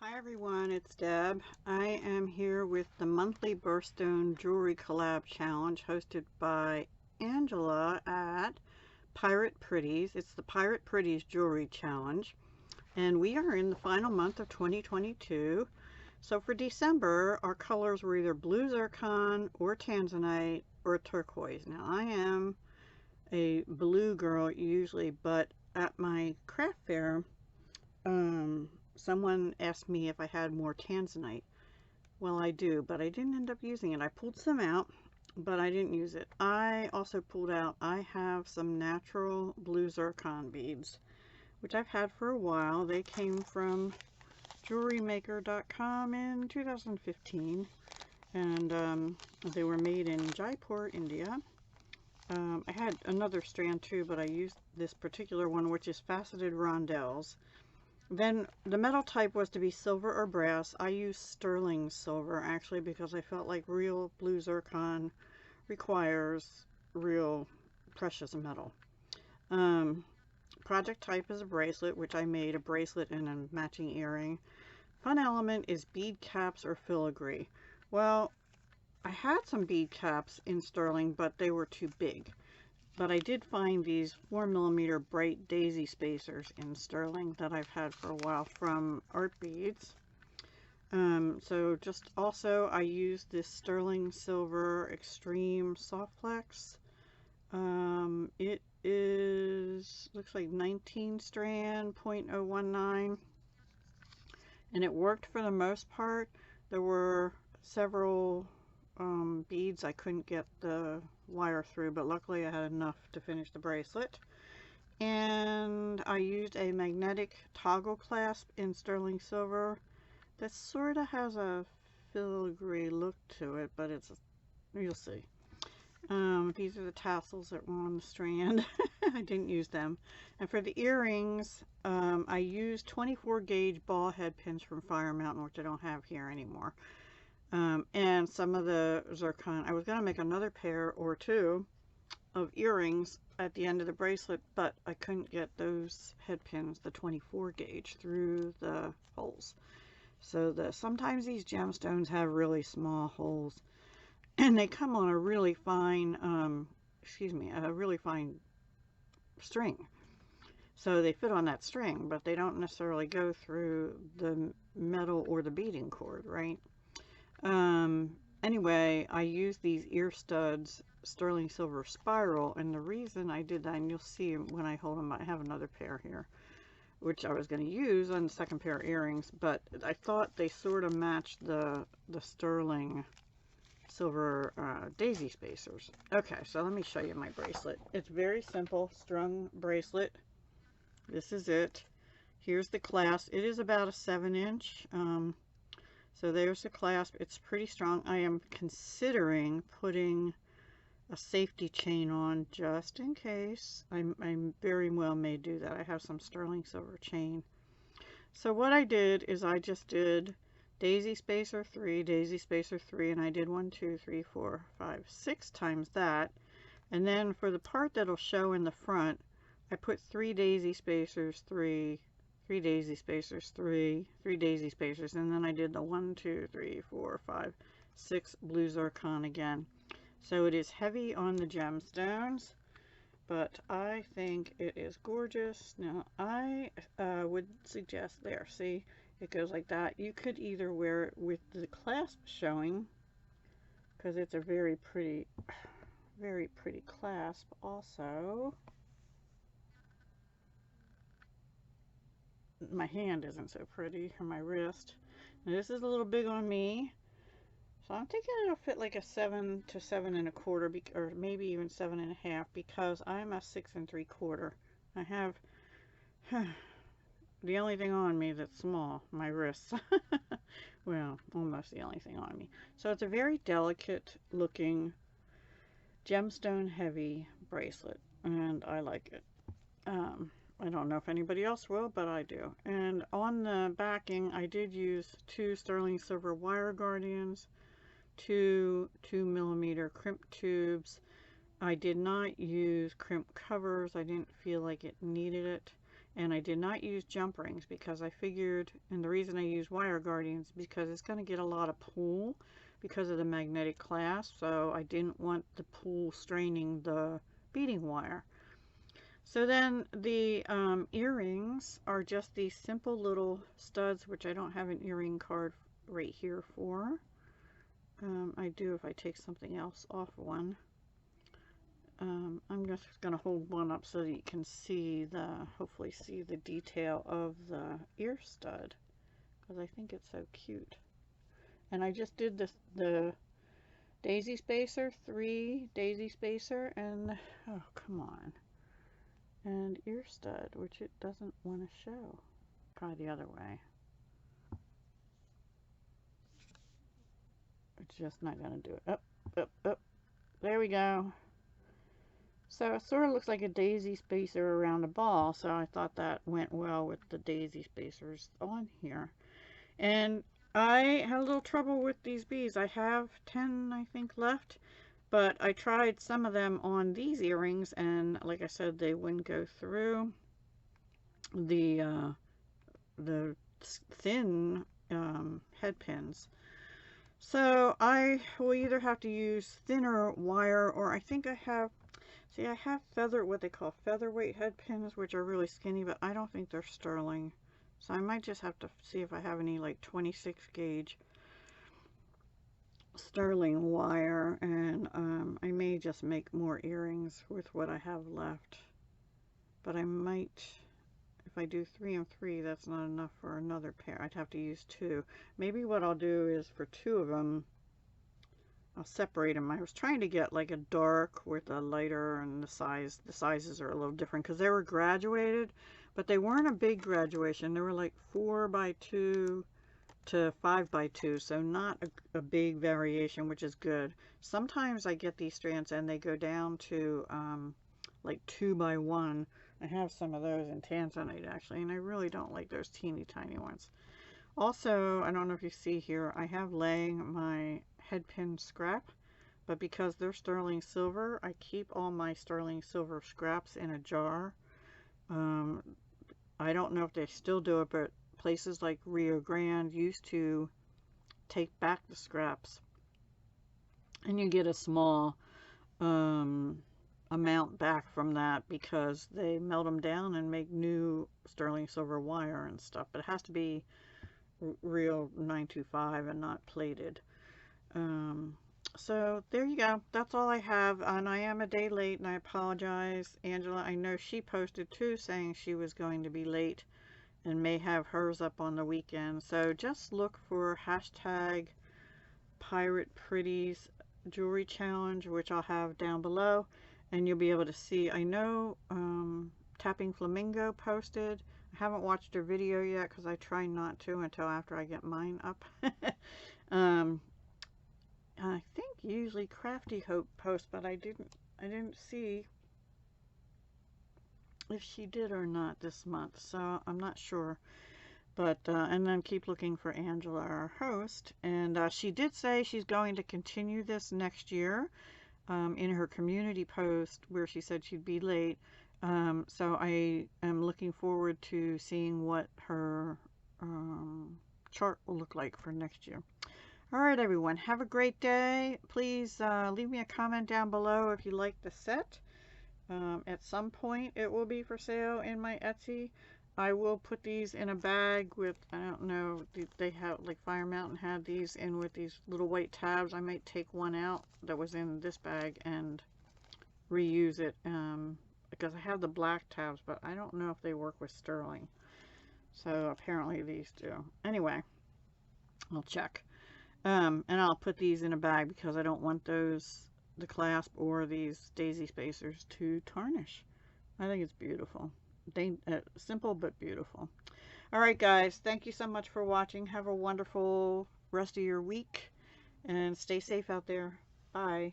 Hi everyone, it's Deb. I am here with the monthly Birthstone Jewelry Collab Challenge hosted by Angela at Pirate Pretties. It's the Pirate Pretties Jewelry Challenge, and we are in the final month of 2022. So for December, our colors were either blue zircon or Tanzanite or turquoise. Now I am a blue girl usually, but at my craft fair, someone asked me if I had more Tanzanite. Well, I do, but I didn't end up using it. I pulled some out, but I didn't use it. I also pulled out, I have some natural blue zircon beads, which I've had for a while. They came from jewelrymaker.com in 2015, and they were made in Jaipur, India. I had another strand too, but I used this particular one, which is faceted rondelles. Then the metal type was to be silver or brass. I used sterling silver actually because I felt like real blue zircon requires real precious metal. Project type is a bracelet, which I made a bracelet and a matching earring. Fun element is bead caps or filigree. Well, I had some bead caps in sterling, but they were too big. But I did find these 4mm bright daisy spacers in sterling that I've had for a while from Art Beads. So just also I used this sterling silver extreme soft flex. It is, looks like 19 strand, 0.019, and it worked for the most part. There were several beads I couldn't get the wire through, but luckily I had enough to finish the bracelet. And I used a magnetic toggle clasp in sterling silver that sort of has a filigree look to it, but it's, you'll see. These are the tassels that were on the strand. I didn't use them. And for the earrings, I used 24 gauge ball head pins from Fire Mountain, which I don't have here anymore. And some of the zircon. I was going to make another pair or two of earrings at the end of the bracelet, but I couldn't get those head pins, the 24 gauge, through the holes. So sometimes these gemstones have really small holes, and they come on a really fine, a really fine string. So they fit on that string, but they don't necessarily go through the metal or the beading cord, right? Anyway, I used these ear studs, sterling silver spiral, and the reason I did that, and you'll see when I hold them, I have another pair here, which I was going to use on the second pair of earrings, but I thought they sort of matched the sterling silver daisy spacers. Okay, so let me show you my bracelet. It's very simple, strung bracelet. This is it. Here's the clasp. It is about a 7-inch. So there's the clasp. It's pretty strong. I am considering putting a safety chain on just in case. I very well may do that. I have some sterling silver chain. So what I did is I just did daisy spacer 3, daisy spacer 3, and I did 1, 2, 3, 4, 5, 6 times that. And then for the part that'll show in the front, I put 3 daisy spacers, 3 daisy spacers, 3 daisy spacers, and then I did the 1, 2, 3, 4, 5, 6 blue zircon again. So it is heavy on the gemstones, but I think it is gorgeous. Now I would suggest, there, see, it goes like that. You could either wear it with the clasp showing, because it's a very pretty clasp also. My hand isn't so pretty, or my wrist. Now this is a little big on me, so I'm thinking it'll fit like a 7 to 7 1/4, or maybe even 7 1/2, because I'm a 6 3/4. I have the only thing on me that's small, my wrists. Well, almost the only thing on me. So it's a very delicate looking gemstone heavy bracelet, and I like it. I don't know if anybody else will, but I do. And on the backing, I did use 2 sterling silver wire guardians, 2 2mm crimp tubes. I did not use crimp covers. I didn't feel like it needed it. And I did not use jump rings because I figured, and the reason I use wire guardians is because it's going to get a lot of pull because of the magnetic clasp, so I didn't want the pull straining the beading wire. So then the earrings are just these simple little studs, which I don't have an earring card right here for. I do if I take something else off one. I'm just going to hold one up so that you can see hopefully see the detail of the ear stud, because I think it's so cute. And I just did the daisy spacer, 3 daisy spacer, and oh, come on, and ear stud, which it doesn't want to show. Try the other way. It's just not going to do it. Up, up, up. There we go. So it sort of looks like a daisy spacer around a ball, so I thought that went well with the daisy spacers on here. And I had a little trouble with these beads. I have 10, I think, left, but I tried some of them on these earrings, and like I said, they wouldn't go through the thin head pins. So I will either have to use thinner wire, or I think I have, see, I have what they call featherweight head pins, which are really skinny, but I don't think they're sterling. So I might just have to see if I have any like 26 gauge sterling wire, and I may just make more earrings with what I have left. But I might, if I do 3 and 3, that's not enough for another pair. I'd have to use 2. Maybe what I'll do is for 2 of them, I'll separate them. I was trying to get like a dark with a lighter, and the sizes are a little different because they were graduated, but they weren't a big graduation. They were like 4x2 to 5x2, so not a big variation, which is good. Sometimes I get these strands and they go down to like 2x1. I have some of those in Tanzanite actually, and I really don't like those teeny tiny ones. Also, I don't know if you see here, I have laying my head pin scrap, but because they're sterling silver, I keep all my sterling silver scraps in a jar. I don't know if they still do it, but places like Rio Grande used to take back the scraps, and you get a small amount back from that because they melt them down and make new sterling silver wire and stuff, but it has to be real 925 and not plated. So there you go. That's all I have, and I am a day late, and I apologize. Angela, I know she posted too saying she was going to be late and may have hers up on the weekend. So just look for hashtag Pirate Pretties Jewelry Challenge, which I'll have down below, and you'll be able to see. I know Tapping Flamingo posted. I haven't watched her video yet because I try not to until after I get mine up. I think usually Crafty Hope posts, but I didn't see if she did or not this month, so I'm not sure. But and then keep looking for Angela, our host, and she did say she's going to continue this next year in her community post where she said she'd be late. So I am looking forward to seeing what her chart will look like for next year. All right, everyone, have a great day. Please leave me a comment down below if you like the set. At some point, it will be for sale in my Etsy. I will put these in a bag with, I don't know, they have, like Fire Mountain had these in with these little white tabs. I might take one out that was in this bag and reuse it because I have the black tabs, but I don't know if they work with sterling. So apparently these do. Anyway, I'll check. And I'll put these in a bag because I don't want the clasp or these daisy spacers to tarnish. I think it's beautiful. Simple but beautiful. All right, guys, thank you so much for watching. Have a wonderful rest of your week and stay safe out there. Bye.